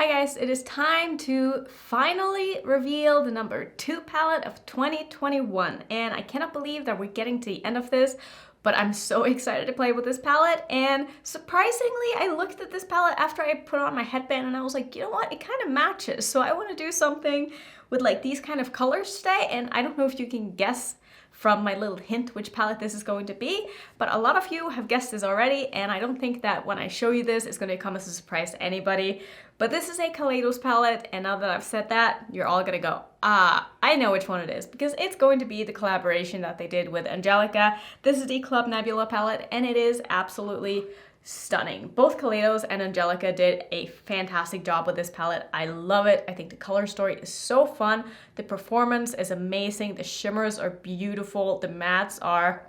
Hi guys, it is time to finally reveal the number 2 palette of 2021, and I cannot believe that we're getting to the end of this, but I'm so excited to play with this palette. And surprisingly, I looked at this palette after I put on my headband and I was like, you know what, it kind of matches, so I want to do something with like these kind of colors today. And I don't know if you can guess from my little hint which palette this is going to be, but a lot of you have guessed this already, and I don't think that when I show you this, it's going to come as a surprise to anybody. But this is a Kaleidos palette, and now that I've said that, you're all gonna go, ah, I know which one it is, because it's going to be the collaboration that they did with Angelica. This is the Club Nebula palette, and it is absolutely stunning. Both Kaleidos and Angelica did a fantastic job with this palette. I love it. I think the color story is so fun. The performance is amazing. The shimmers are beautiful. The mattes are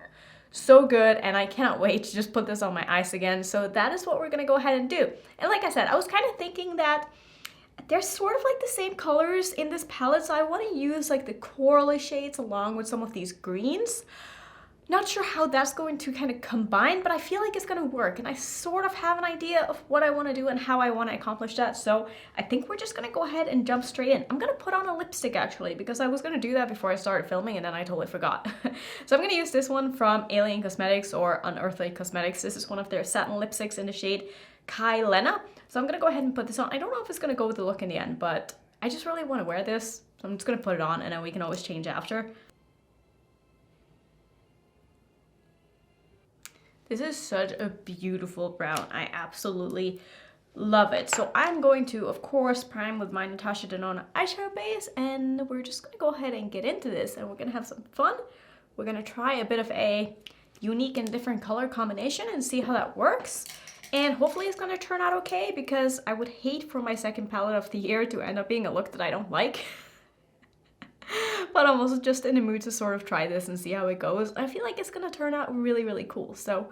so good, and I cannot wait to just put this on my eyes again. So that is what we're gonna go ahead and do. And like I said, I was kind of thinking that they're sort of like the same colors in this palette, so I want to use like the corally shades along with some of these greens. Not sure how that's going to kind of combine, but I feel like it's going to work, and I sort of have an idea of what I want to do and how I want to accomplish that. So I think we're just going to go ahead and jump straight in. I'm going to put on a lipstick actually, because I was going to do that before I started filming and then I totally forgot. So I'm going to use this one from Alien Cosmetics or Unearthly Cosmetics. This is one of their satin lipsticks in the shade Kai Lena. So I'm going to go ahead and put this on. I don't know if it's going to go with the look in the end, but I just really want to wear this. So I'm just going to put it on, and then we can always change after. This is such a beautiful brown. I absolutely love it. So I'm going to, of course, prime with my Natasha Denona eyeshadow base, and we're just gonna go ahead and get into this, and we're gonna have some fun. We're gonna try a bit of a unique and different color combination and see how that works. And hopefully it's gonna turn out okay, because I would hate for my second palette of the year to end up being a look that I don't like. But I'm also just in the mood to sort of try this and see how it goes. I feel like it's gonna turn out really, really cool. So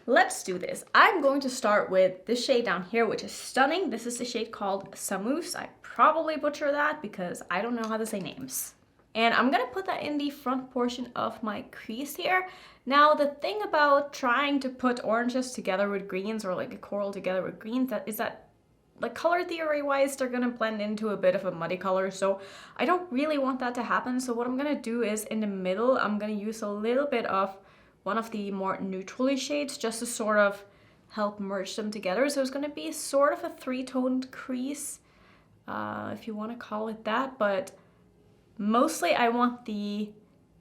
let's do this. I'm going to start with this shade down here, which is stunning. This is the shade called Samus. I probably butcher that because I don't know how to say names. And I'm gonna put that in the front portion of my crease here. Now, the thing about trying to put oranges together with greens, or like a coral together with greens, is that like color theory wise, they're gonna blend into a bit of a muddy color. So I don't really want that to happen. So what I'm gonna do is in the middle, I'm gonna use a little bit of one of the more neutrally shades just to sort of help merge them together. So it's gonna be sort of a three-toned crease, if you wanna call it that. But mostly I want the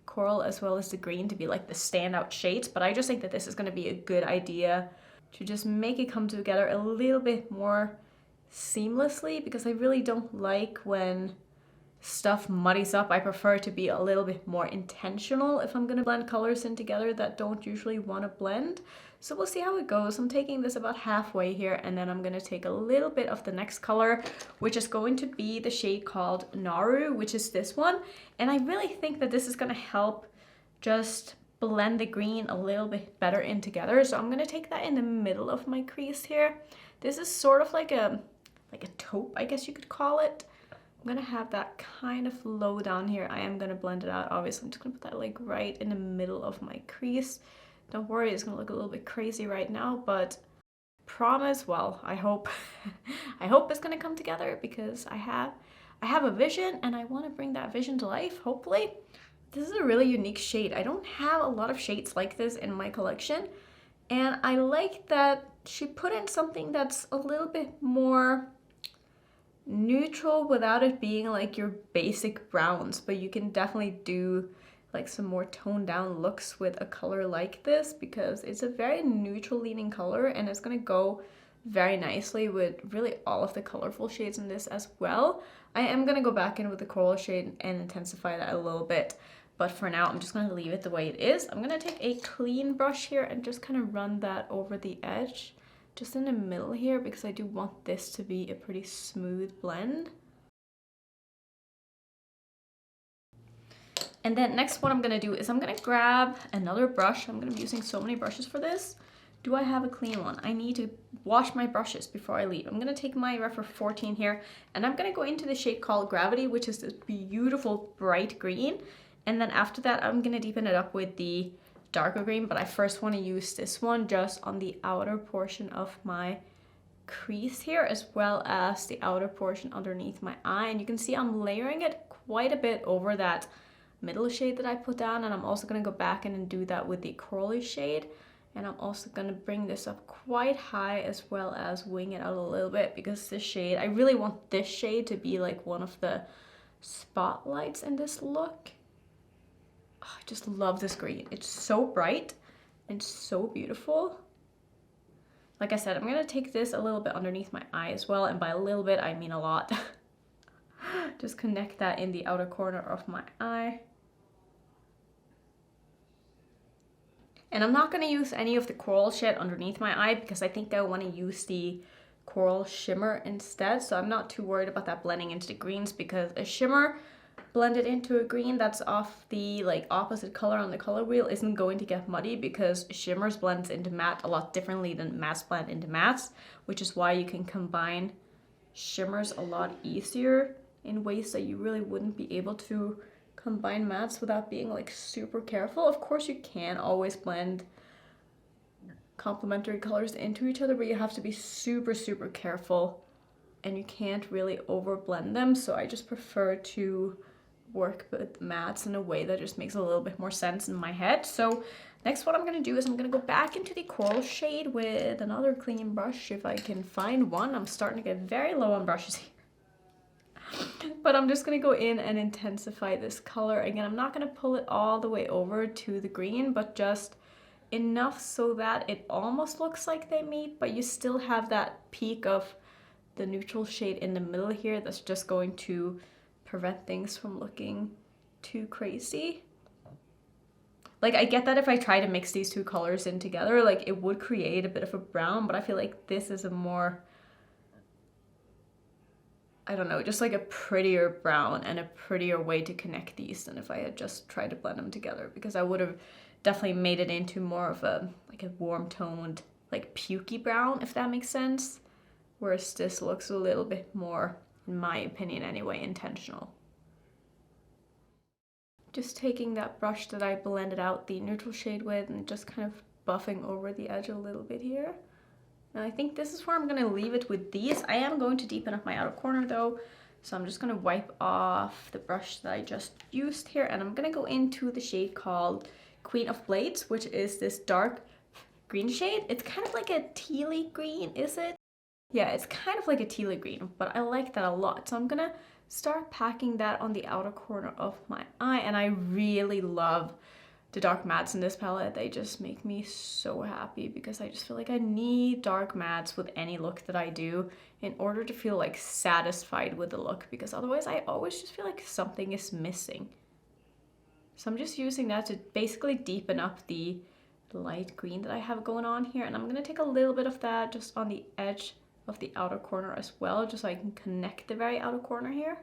coral as well as the green to be like the standout shades. But I just think that this is gonna be a good idea to just make it come together a little bit more seamlessly, because I really don't like when stuff muddies up. I prefer to be a little bit more intentional if I'm gonna blend colors in together that don't usually want to blend. So we'll see how it goes. I'm taking this about halfway here, and then I'm gonna take a little bit of the next color, which is going to be the shade called Naru, which is this one. And I really think that this is gonna help just blend the green a little bit better in together. So I'm gonna take that in the middle of my crease here. This is sort of like a taupe, I guess you could call it. I'm gonna have that kind of low down here. I am gonna blend it out. Obviously, I'm just gonna put that like right in the middle of my crease. Don't worry, it's gonna look a little bit crazy right now, but promise, well, I hope I hope it's gonna come together, because I have a vision and I want to bring that vision to life, hopefully. This is a really unique shade. I don't have a lot of shades like this in my collection, and I like that she put in something that's a little bit more neutral without it being like your basic browns, but you can definitely do like some more toned down looks with a color like this, because it's a very neutral leaning color, and it's gonna go very nicely with really all of the colorful shades in this as well. I am gonna go back in with the coral shade and intensify that a little bit, but for now I'm just gonna leave it the way it is. I'm gonna take a clean brush here and just kind of run that over the edge, just in the middle here, because I do want this to be a pretty smooth blend. And then next, what I'm gonna do is I'm gonna grab another brush. I'm gonna be using so many brushes for this. Do I have a clean one? I need to wash my brushes before I leave. I'm gonna take my Rephr 14 here, and I'm gonna go into the shade called Gravity, which is this beautiful bright green. And then after that, I'm gonna deepen it up with the darker green, but I first want to use this one just on the outer portion of my crease here as well as the outer portion underneath my eye. And you can see I'm layering it quite a bit over that middle shade that I put down, and I'm also going to go back in and do that with the corally shade. And I'm also going to bring this up quite high as well as wing it out a little bit, because this shade, I really want this shade to be like one of the spotlights in this look. Oh, I just love this green. It's so bright and so beautiful. Like I said, I'm going to take this a little bit underneath my eye as well, and by a little bit I mean a lot. Just connect that in the outer corner of my eye. And I'm not going to use any of the coral shade underneath my eye because I think I want to use the coral shimmer instead. So I'm not too worried about that blending into the greens, because a shimmer blended into a green that's off the like opposite color on the color wheel isn't going to get muddy, because shimmers blends into matte a lot differently than mattes blend into mattes, which is why you can combine shimmers a lot easier in ways that you really wouldn't be able to combine mattes without being like super careful. Of course you can always blend complementary colors into each other, but you have to be super careful and you can't really over blend them. So I just prefer to work with mattes in a way that just makes a little bit more sense in my head. So next what I'm going to do is I'm going to go back into the coral shade with another clean brush if I can find one. I'm starting to get very low on brushes here. But I'm just going to go in and intensify this color. Again, I'm not going to pull it all the way over to the green, but just enough so that it almost looks like they meet, but you still have that peak of the neutral shade in the middle here that's just going to prevent things from looking too crazy. Like, I get that if I try to mix these two colors in together, like it would create a bit of a brown, but I feel like this is a more, I don't know, just like a prettier brown and a prettier way to connect these than if I had just tried to blend them together, because I would have definitely made it into more of a like a warm toned like pukey brown, if that makes sense, whereas this looks a little bit more, in my opinion anyway, intentional. Just taking that brush that I blended out the neutral shade with and just kind of buffing over the edge a little bit here. And I think this is where I'm going to leave it with these. I am going to deepen up my outer corner though, so I'm just going to wipe off the brush that I just used here, and I'm going to go into the shade called Queen of Blades, which is this dark green shade. It's kind of like a tealy green, is it? Yeah, it's kind of like a tealy green, but I like that a lot. So I'm going to start packing that on the outer corner of my eye, and I really love the dark mattes in this palette. They just make me so happy because I just feel like I need dark mattes with any look that I do in order to feel like satisfied with the look, because otherwise I always just feel like something is missing. So I'm just using that to basically deepen up the light green that I have going on here, and I'm going to take a little bit of that just on the edge of the outer corner as well, just so I can connect the very outer corner here.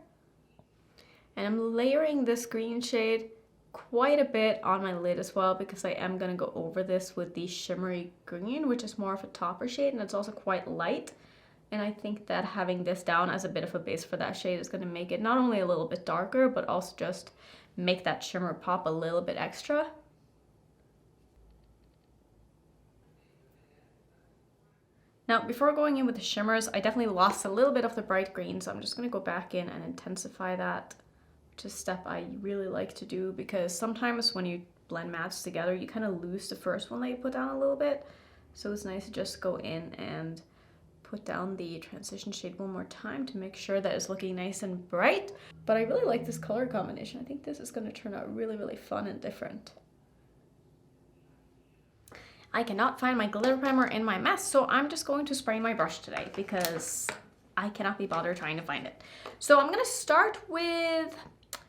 And I'm layering this green shade quite a bit on my lid as well, because I am going to go over this with the shimmery green, which is more of a topper shade, and it's also quite light. And I think that having this down as a bit of a base for that shade is going to make it not only a little bit darker, but also just make that shimmer pop a little bit extra. Now, before going in with the shimmers, I definitely lost a little bit of the bright green, so I'm just going to go back in and intensify that, which is a step I really like to do, because sometimes when you blend mattes together, you kind of lose the first one that you put down a little bit. So it's nice to just go in and put down the transition shade one more time to make sure that it's looking nice and bright. But I really like this color combination. I think this is going to turn out really fun and different. I cannot find my glitter primer in my mess, so I'm just going to spray my brush today because I cannot be bothered trying to find it. So I'm going to start with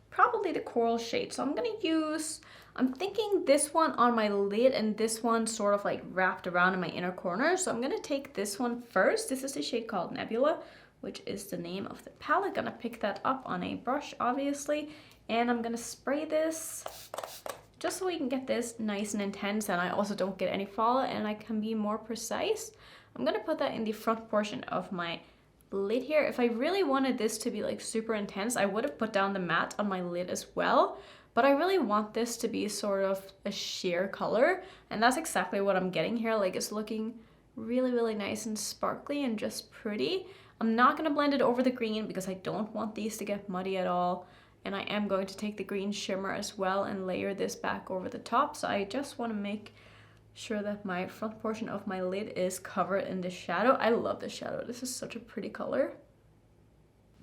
probably the coral shade. So I'm going to use, I'm thinking this one on my lid and this one sort of like wrapped around in my inner corner. So I'm going to take this one first. This is the shade called Nebula, which is the name of the palette. Gonna pick that up on a brush, obviously, and I'm gonna spray this just so we can get this nice and intense and I also don't get any fallout and I can be more precise. I'm gonna put that in the front portion of my lid here. If I really wanted this to be like super intense, I would have put down the matte on my lid as well, but I really want this to be sort of a sheer color, and that's exactly what I'm getting here. Like, it's looking Really, really nice and sparkly and just pretty. I'm not going to blend it over the green because I don't want these to get muddy at all. And I am going to take the green shimmer as well and layer this back over the top. So I just want to make sure that my front portion of my lid is covered in this shadow. I love this shadow. This is such a pretty color.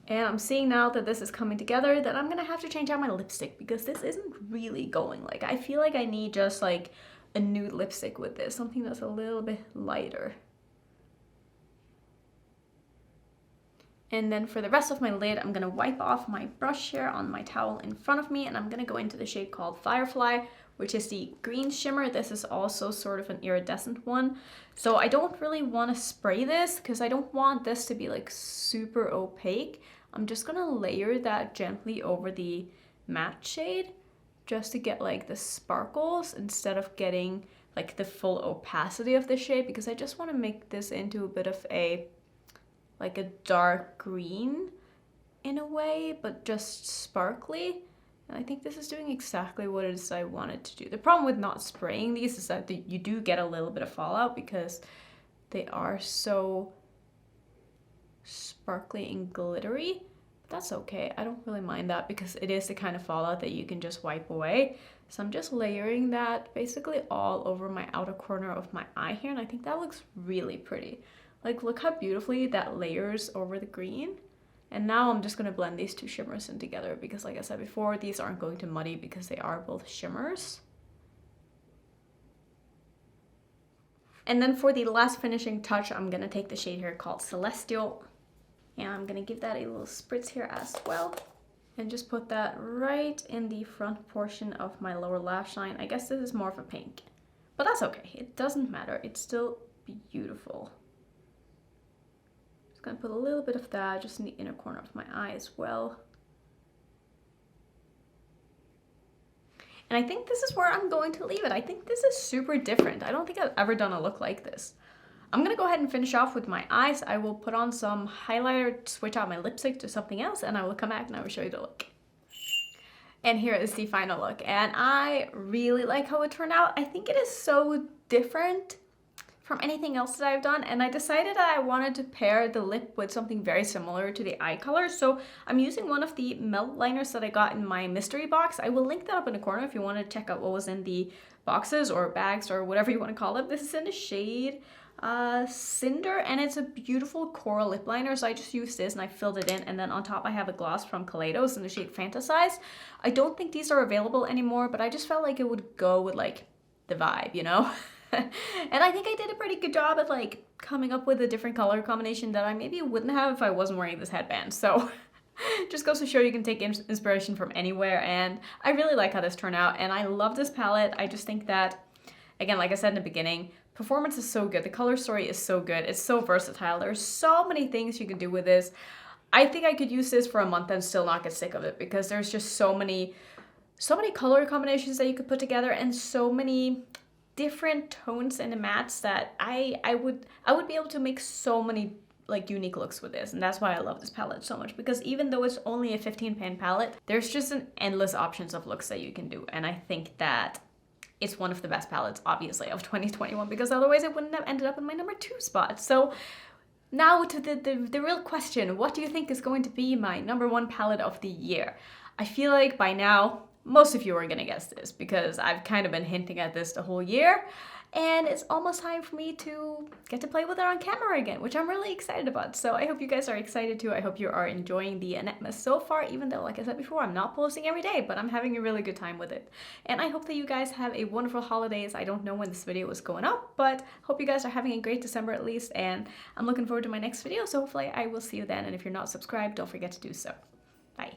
And I'm seeing now that this is coming together that I'm going to have to change out my lipstick because this isn't really going. Like, I feel like I need just like a nude lipstick with this. Something that's a little bit lighter. And then for the rest of my lid, I'm gonna wipe off my brush here on my towel in front of me, and I'm gonna go into the shade called Firefly, which is the green shimmer. This is also sort of an iridescent one. So I don't really wanna spray this because I don't want this to be like super opaque. I'm just gonna layer that gently over the matte shade just to get like the sparkles instead of getting like the full opacity of the shade, because I just wanna make this into a bit of a like a dark green in a way, but just sparkly. And I think this is doing exactly what it is I wanted to do. The problem with not spraying these is that you do get a little bit of fallout because they are so sparkly and glittery. But that's okay, I don't really mind that because it is the kind of fallout that you can just wipe away. So I'm just layering that basically all over my outer corner of my eye here, and I think that looks really pretty. Like, look how beautifully that layers over the green. And now I'm just going to blend these two shimmers in together because, like I said before, these aren't going to muddy because they are both shimmers. And then for the last finishing touch, I'm going to take the shade here called Celestial. And I'm going to give that a little spritz here as well. And just put that right in the front portion of my lower lash line. I guess this is more of a pink, but that's okay. It doesn't matter. It's still beautiful. Gonna put a little bit of that just in the inner corner of my eye as well. And I think this is where I'm going to leave it. I think this is super different. I don't think I've ever done a look like this. I'm gonna go ahead and finish off with my eyes. I will put on some highlighter, switch out my lipstick to something else, and I will come back and I will show you the look. And here is the final look. And I really like how it turned out. I think it is so different from anything else that I've done, and I decided that I wanted to pair the lip with something very similar to the eye color. So I'm using one of the melt liners that I got in my mystery box. I will link that up in the corner if you want to check out what was in the boxes or bags or whatever you want to call it. This is in the shade Cinder, and it's a beautiful coral lip liner. So I just used this and I filled it in, and then on top I have a gloss from Kaleidos in the shade Fantasize. I don't think these are available anymore, but I just felt like it would go with like the vibe, you know? And I think I did a pretty good job at like coming up with a different color combination that I maybe wouldn't have if I wasn't wearing this headband. So just goes to show you can take inspiration from anywhere, and I really like how this turned out, and I love this palette. I just think that, again, like I said in the beginning, performance is so good, the color story is so good, it's so versatile, there's so many things you can do with this. I think I could use this for a month and still not get sick of it because there's just so many color combinations that you could put together and so many different tones in the mattes that I would be able to make so many like unique looks with this. And that's why I love this palette so much, because even though it's only a 15 pan palette, there's just an endless options of looks that you can do. And I think that it's one of the best palettes, obviously, of 2021, because otherwise it wouldn't have ended up in my #2 spot. So now to the real question, what do you think is going to be my #1 palette of the year? I feel like by now most of you are gonna guess this because I've kind of been hinting at this the whole year, and it's almost time for me to get to play with it on camera again, which I'm really excited about. So I hope you guys are excited too. I hope you are enjoying the Annette mess so far, even though, like I said before, I'm not posting every day, but I'm having a really good time with it. And I hope that you guys have a wonderful holidays. I don't know when this video is going up, but hope you guys are having a great December at least, and I'm looking forward to my next video, so hopefully I will see you then. And if you're not subscribed, don't forget to do so. Bye.